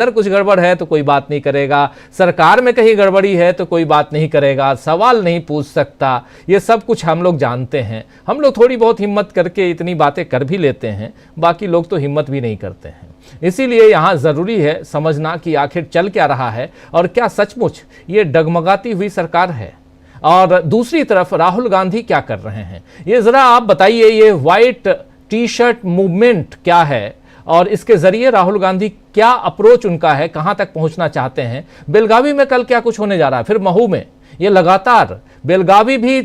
अंदर कुछ गड़बड़ है तो कोई बात नहीं करेगा, सरकार में कहीं गड़बड़ी है तो कोई बात नहीं करेगा, सवाल नहीं पूछ सकता, ये सब कुछ हम लोग जानते हैं। हम लोग थोड़ी बहुत हिम्मत करके इतनी बातें कर भी लेते हैं, बाकी लोग तो हिम्मत भी नहीं करते हैं। इसीलिए यहाँ ज़रूरी है समझना कि आखिर चल क्या रहा है और क्या सचमुच ये डगमगाती हुई सरकार है, और दूसरी तरफ राहुल गांधी क्या कर रहे हैं। ये ज़रा आप बताइए, ये वाइट टी शर्ट मूवमेंट क्या है और इसके ज़रिए राहुल गांधी क्या अप्रोच उनका है, कहाँ तक पहुँचना चाहते हैं। बेलगावी में कल क्या कुछ होने जा रहा है, फिर महू में, ये लगातार बेलगावी भी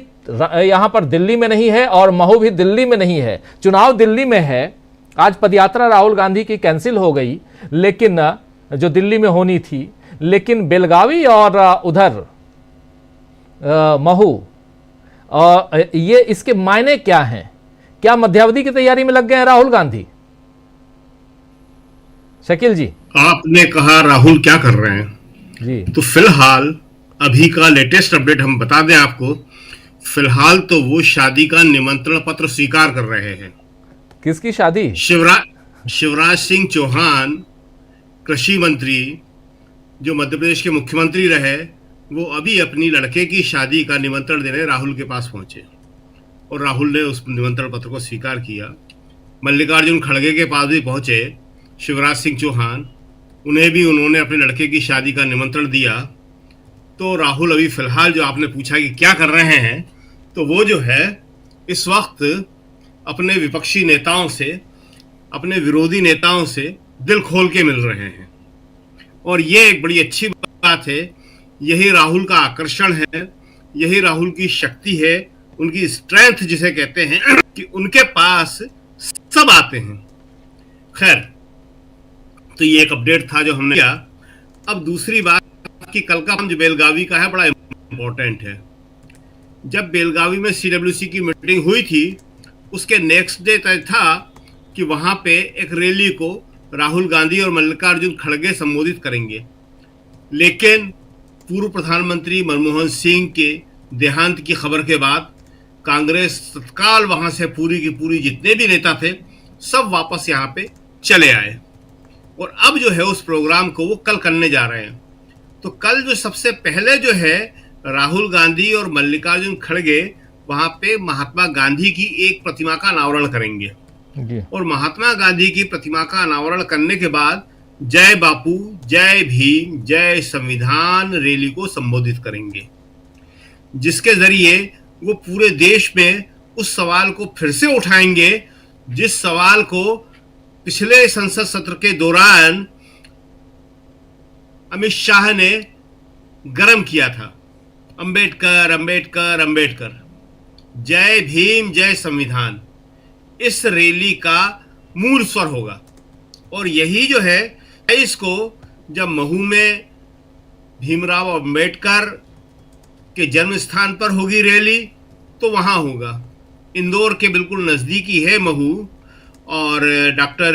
यहाँ पर दिल्ली में नहीं है और महू भी दिल्ली में नहीं है, चुनाव दिल्ली में है। आज पदयात्रा राहुल गांधी की कैंसिल हो गई, लेकिन जो दिल्ली में होनी थी, लेकिन बेलगावी और उधर महू, ये इसके मायने क्या हैं? क्या मध्यावधि की तैयारी में लग गए हैं राहुल गांधी? शकील जी, आपने कहा राहुल क्या कर रहे हैं जी, तो फिलहाल अभी का लेटेस्ट अपडेट हम बता दें आपको। फिलहाल तो वो शादी का निमंत्रण पत्र स्वीकार कर रहे हैं। किसकी शादी? शिवराज सिंह चौहान, कृषि मंत्री, जो मध्य प्रदेश के मुख्यमंत्री रहे, वो अभी अपनी लड़के की शादी का निमंत्रण देने राहुल के पास पहुंचे और राहुल ने उस निमंत्रण पत्र को स्वीकार किया। मल्लिकार्जुन खड़गे के पास भी पहुंचे शिवराज सिंह चौहान, उन्हें भी उन्होंने अपने लड़के की शादी का निमंत्रण दिया। तो राहुल अभी फिलहाल जो आपने पूछा कि क्या कर रहे हैं, तो वो जो है इस वक्त अपने विपक्षी नेताओं से, अपने विरोधी नेताओं से दिल खोल के मिल रहे हैं। और ये एक बड़ी अच्छी बात है। यही राहुल का आकर्षण है, यही राहुल की शक्ति है, उनकी स्ट्रेंथ जिसे कहते हैं, कि उनके पास सब आते हैं। खैर, तो ये एक अपडेट था जो हमने किया। अब दूसरी बात कि कल का जो बेलगावी का है बड़ा इंपॉर्टेंट है। जब बेलगावी में सीडब्ल्यूसी की मीटिंग हुई थी, उसके नेक्स्ट डे तय था कि वहां पे एक रैली को राहुल गांधी और मल्लिकार्जुन खड़गे संबोधित करेंगे। लेकिन पूर्व प्रधानमंत्री मनमोहन सिंह के देहांत की खबर के बाद कांग्रेस तत्काल वहां से पूरी की पूरी जितने भी नेता थे सब वापस यहाँ पे चले आए और अब जो है उस प्रोग्राम को वो कल करने जा रहे हैं। तो कल जो सबसे पहले जो है राहुल गांधी और मल्लिकार्जुन खड़गे वहां पे महात्मा गांधी की एक प्रतिमा का अनावरण करेंगे और महात्मा गांधी की प्रतिमा का अनावरण करने के बाद जय बापू, जय भीम, जय संविधान रैली को संबोधित करेंगे, जिसके जरिए वो पूरे देश में उस सवाल को फिर से उठाएंगे जिस सवाल को पिछले संसद सत्र के दौरान अमित शाह ने गर्म किया था। अंबेडकर, अंबेडकर, अंबेडकर, जय भीम, जय संविधान, इस रैली का मूल स्वर होगा। और यही जो है इसको जब महू में भीमराव अंबेडकर के जन्म स्थान पर होगी रैली तो वहाँ होगा। इंदौर के बिल्कुल नज़दीकी है महू, और डॉक्टर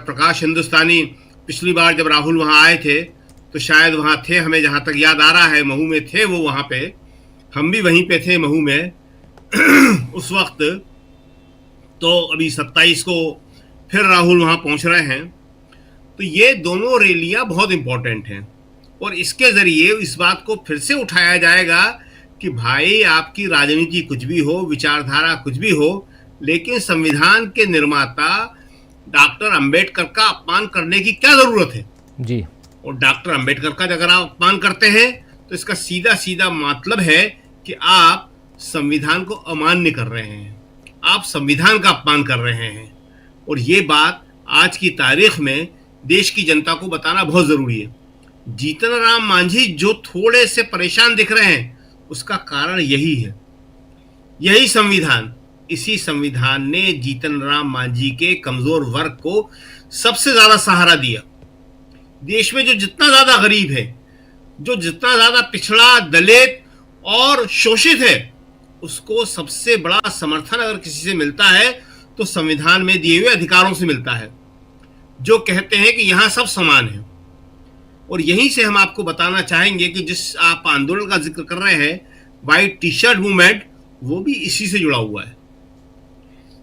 प्रकाश हिंदुस्तानी पिछली बार जब राहुल वहाँ आए थे तो शायद वहाँ थे, हमें जहाँ तक याद आ रहा है महू में थे वो वहाँ पे, हम भी वहीं पे थे महू में उस वक्त। तो अभी 27 को फिर राहुल वहाँ पहुँच रहे हैं। तो ये दोनों रैलियाँ बहुत इम्पोर्टेंट हैं और इसके ज़रिए इस बात को फिर से उठाया जाएगा कि भाई आपकी राजनीति कुछ भी हो, विचारधारा कुछ भी हो, लेकिन संविधान के निर्माता डॉक्टर अंबेडकर का अपमान करने की क्या ज़रूरत है जी। और डॉक्टर अंबेडकर का अगर आप अपमान करते हैं तो इसका सीधा सीधा मतलब है कि आप संविधान को अमान्य कर रहे हैं, आप संविधान का अपमान कर रहे हैं। और ये बात आज की तारीख में देश की जनता को बताना बहुत ज़रूरी है। जीतन राम मांझी जो थोड़े से परेशान दिख रहे हैं उसका कारण यही है, यही संविधान। इसी संविधान ने जीतन राम मांझी के कमज़ोर वर्ग को सबसे ज़्यादा सहारा दिया। देश में जो जितना ज़्यादा गरीब है, जो जितना ज़्यादा पिछड़ा, दलित और शोषित है, उसको सबसे बड़ा समर्थन अगर किसी से मिलता है तो संविधान में दिए हुए अधिकारों से मिलता है, जो कहते हैं कि यहाँ सब समान है। और यहीं से हम आपको बताना चाहेंगे कि जिस आप आंदोलन का जिक्र कर रहे हैं, वाइट टी शर्ट मूवमेंट, वो भी इसी से जुड़ा हुआ है।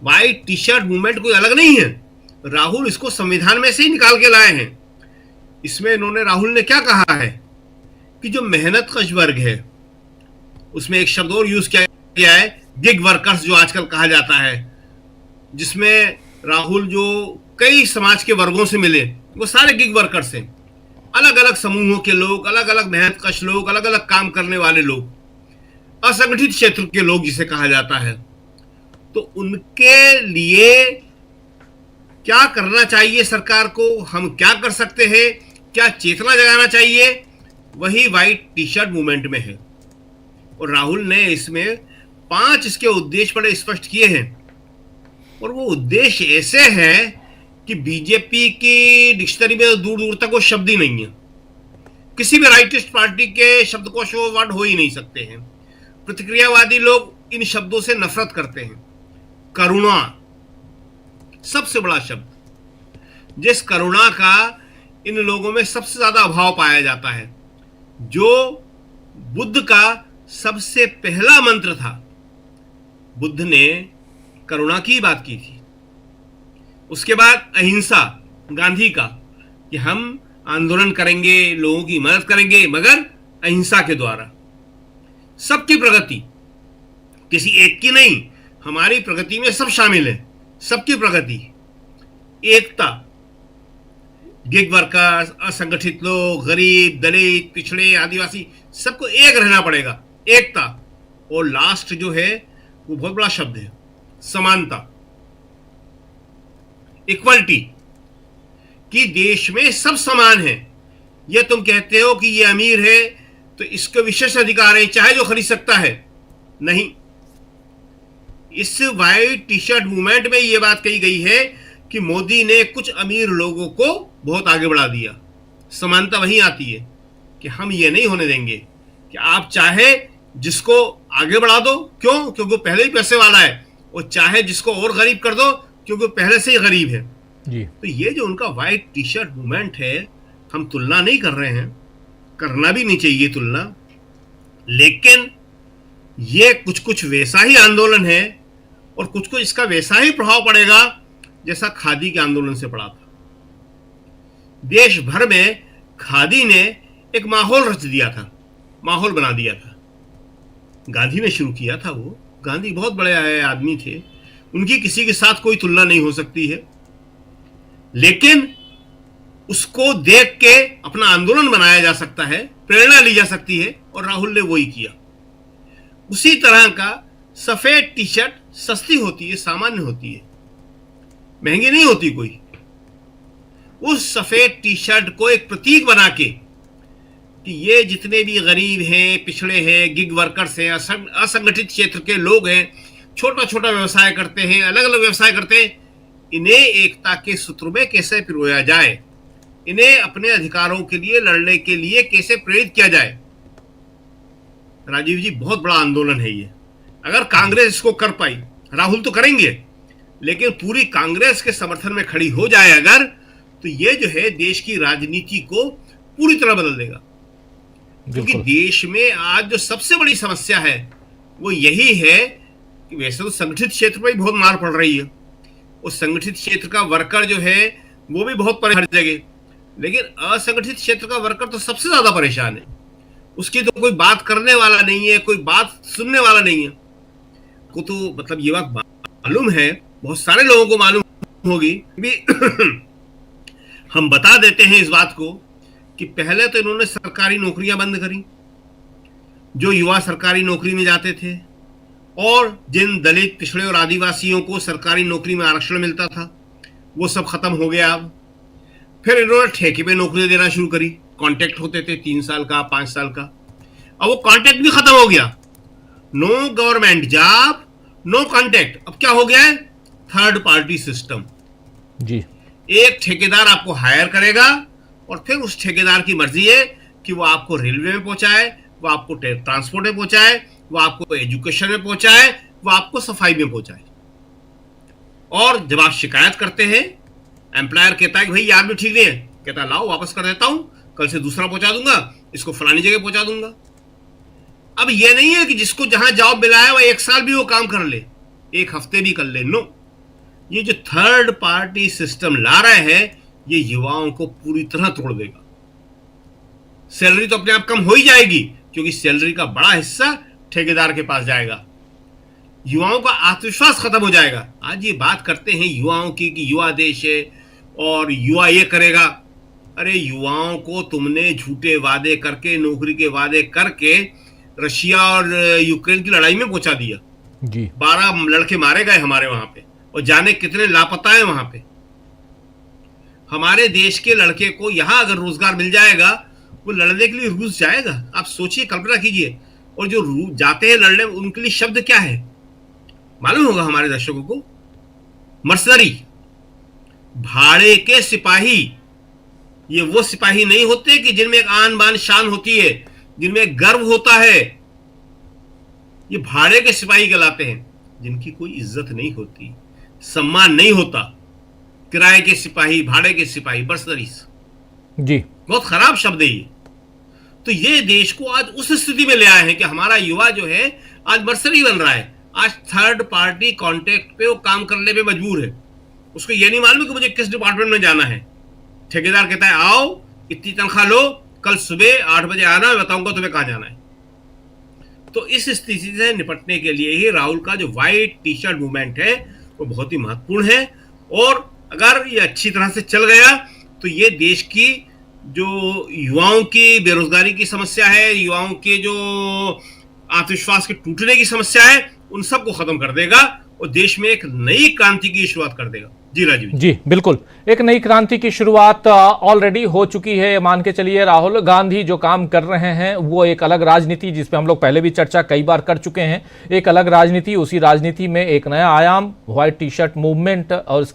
वाइट टी शर्ट मूवमेंट कोई अलग नहीं है, राहुल इसको संविधान में से ही निकाल के लाए हैं। इसमें इन्होंने, राहुल ने क्या कहा है कि जो मेहनत कश वर्ग है, उसमें एक शब्द और यूज किया गया है, गिग वर्कर्स जो आजकल कहा जाता है, जिसमें राहुल जो कई समाज के वर्गों से मिले, वो सारे गिग वर्कर्स हैं। अलग अलग समूहों के लोग, अलग अलग मेहनत कश लोग, अलग अलग काम करने वाले लोग, असंगठित क्षेत्र के लोग जिसे कहा जाता है। तो उनके लिए क्या करना चाहिए सरकार को, हम क्या कर सकते हैं, क्या चेतना जगाना चाहिए, वही व्हाइट टी शर्ट मूवमेंट में है। और राहुल ने इसमें 5 इसके उद्देश्य बड़े स्पष्ट किए हैं, और वो उद्देश्य ऐसे हैं कि बीजेपी की डिक्शनरी में दूर दूर तक वो शब्द ही नहीं है। किसी भी राइटिस्ट पार्टी के शब्दकोश वो वर्ड हो ही नहीं सकते हैं। प्रतिक्रियावादी लोग इन शब्दों से नफरत करते हैं। करुणा सबसे बड़ा शब्द, जिस करुणा का इन लोगों में सबसे ज्यादा अभाव पाया जाता है, जो बुद्ध का सबसे पहला मंत्र था। बुद्ध ने करुणा की बात की थी। उसके बाद अहिंसा, गांधी का, कि हम आंदोलन करेंगे, लोगों की मदद करेंगे, मगर अहिंसा के द्वारा। सबकी प्रगति, किसी एक की नहीं, हमारी प्रगति में सब शामिल है, सबकी प्रगति। एकता, गिग वर्कर्स, असंगठित लोग, गरीब, दलित, पिछड़े, आदिवासी, सबको एक रहना पड़ेगा, एकता। और लास्ट जो है वो बहुत बड़ा शब्द है, समानता, इक्वलिटी, कि देश में सब समान है। यह तुम कहते हो कि ये अमीर है तो इसको विशेष अधिकार है, चाहे जो खरीद सकता है, नहीं। इस व्हाइट टी शर्ट मूवमेंट में यह बात कही गई है कि मोदी ने कुछ अमीर लोगों को बहुत आगे बढ़ा दिया। समानता वहीं आती है कि हम ये नहीं होने देंगे कि आप चाहे जिसको आगे बढ़ा दो, क्यों, क्योंकि वो पहले ही पैसे वाला है, और चाहे जिसको और गरीब कर दो क्योंकि वो पहले से ही गरीब है जी। तो ये जो उनका व्हाइट टी शर्ट मूवमेंट है, हम तुलना नहीं कर रहे हैं, करना भी नहीं चाहिए तुलना, लेकिन ये कुछ कुछ वैसा ही आंदोलन है और कुछ कुछ इसका वैसा ही प्रभाव पड़ेगा जैसा खादी के आंदोलन से पड़ा था। देश भर में खादी ने एक माहौल रच दिया था, माहौल बना दिया था। गांधी ने शुरू किया था वो, गांधी बहुत बड़े आदमी थे, उनकी किसी के साथ कोई तुलना नहीं हो सकती है, लेकिन उसको देख के अपना आंदोलन बनाया जा सकता है, प्रेरणा ली जा सकती है, और राहुल ने वही किया। उसी तरह का सफेद टी शर्ट सस्ती होती है, सामान्य होती है, महंगी नहीं होती कोई। उस सफेद टी शर्ट को एक प्रतीक बना के कि ये जितने भी गरीब हैं, पिछड़े हैं, गिग वर्कर्स हैं, असंगठित क्षेत्र के लोग हैं, छोटा छोटा व्यवसाय करते हैं, अलग अलग व्यवसाय करते हैं, इन्हें एकता के सूत्र में कैसे पिरोया जाए, इन्हें अपने अधिकारों के लिए लड़ने के लिए कैसे प्रेरित किया जाए। राजीव जी, बहुत बड़ा आंदोलन है ये। अगर कांग्रेस इसको कर पाई, राहुल तो करेंगे, लेकिन पूरी कांग्रेस के समर्थन में खड़ी हो जाए अगर, तो ये जो है देश की राजनीति को पूरी तरह बदल देगा। क्योंकि देश में आज जो सबसे बड़ी समस्या है वो यही है कि वैसे तो संगठित क्षेत्र पर ही बहुत मार पड़ रही है, उस संगठित क्षेत्र का वर्कर जो है वो भी बहुत परेशान हर जगह, लेकिन असंगठित क्षेत्र का वर्कर तो सबसे ज्यादा परेशान है। उसकी तो कोई बात करने वाला नहीं है, कोई बात सुनने वाला नहीं है। को तो मतलब ये बात मालूम है, बहुत सारे लोगों को मालूम होगी भी हम बता देते हैं इस बात को कि पहले तो इन्होंने सरकारी नौकरियां बंद करी, जो युवा सरकारी नौकरी में जाते थे, और जिन दलित, पिछड़े और आदिवासियों को सरकारी नौकरी में आरक्षण मिलता था वो सब खत्म हो गया अब। फिर इन्होंने ठेके पे नौकरी देना शुरू करी, कॉन्ट्रैक्ट होते थे 3 साल का, 5 साल का, अब वो कॉन्ट्रैक्ट भी खत्म हो गया। No government job, no contract. अब क्या हो गया है? थर्ड पार्टी सिस्टम जी। एक ठेकेदार आपको हायर करेगा और फिर उस ठेकेदार की मर्जी है कि वो आपको रेलवे में पहुंचाए, वो आपको ट्रांसपोर्ट में पहुंचाए, वो आपको एजुकेशन में पहुंचाए, वो आपको सफाई में पहुंचाए। और जब आप शिकायत करते हैं, एम्प्लॉयर कहता है कि भाई ये आदमी ठीक नहीं है, कहता है लाओ वापस कर देता हूं, कल से दूसरा पहुंचा दूंगा, इसको फलानी जगह पहुंचा दूंगा। अब ये नहीं है कि जिसको जहां जॉब मिला है वो 1 साल भी वो काम कर ले, 1 हफ्ते भी कर ले, नो। ये जो थर्ड पार्टी सिस्टम ला रहे हैं ये युवाओं को पूरी तरह तोड़ देगा। सैलरी तो अपने आप कम हो ही जाएगी, क्योंकि सैलरी का बड़ा हिस्सा ठेकेदार के पास जाएगा। युवाओं का आत्मविश्वास खत्म हो जाएगा। आज ये बात करते हैं युवाओं की कि युवा देश है और युवा ये करेगा। अरे युवाओं को तुमने झूठे वादे करके, नौकरी के वादे करके रशिया और यूक्रेन की लड़ाई में पहुंचा दिया जी। 12 लड़के मारे गए हमारे वहां पे, और जाने कितने लापता है वहां पे। हमारे देश के लड़के को यहां अगर रोजगार मिल जाएगा, वो लड़ने के लिए रूस जाएगा। आप सोचिए, कल्पना कीजिए। और जो जाते हैं लड़ने, उनके लिए शब्द क्या है मालूम होगा हमारे दर्शकों को? मर्सनरी, भाड़े के सिपाही। ये वो सिपाही नहीं होते कि जिनमें एक आन बान शान होती है, जिनमें गर्व होता है। ये भाड़े के सिपाही कहलाते हैं, जिनकी कोई इज्जत नहीं होती, सम्मान नहीं होता। किराए के सिपाही, भाड़े के सिपाही, मर्सनरीज। जी, बहुत खराब शब्द है ये। तो ये देश को आज उस स्थिति में ले आए हैं कि हमारा युवा जो है आज मर्सनरी बन रहा है। आज थर्ड पार्टी कॉन्ट्रैक्ट पे वो काम करने पे मजबूर है। उसको ये नहीं मालूम कि मुझे किस डिपार्टमेंट में जाना है। ठेकेदार कहता है आओ, इतनी तनख्वाह लो, कल सुबह 8 बजे आना, मैं बताऊंगा तुम्हें कहां जाना है। तो इस स्थिति से निपटने के लिए ही राहुल का जो व्हाइट टी शर्ट मूवमेंट है वो बहुत ही महत्वपूर्ण है। और अगर ये अच्छी तरह से चल गया तो ये देश की जो युवाओं की बेरोजगारी की समस्या है, युवाओं के जो आत्मविश्वास के टूटने की समस्या है, उन सबको खत्म कर देगा और देश में एक नई क्रांति की शुरुआत कर देगा। जी राजीव जी, बिल्कुल। एक नई क्रांति की शुरुआत ऑलरेडी हो चुकी है। मान के चलिए राहुल गांधी जो काम कर रहे हैं वो एक अलग राजनीति, जिस पे हम लोग पहले भी चर्चा कई बार कर चुके हैं, एक अलग राजनीति, उसी राजनीति में एक नया आयाम, व्हाइट टी शर्ट मूवमेंट और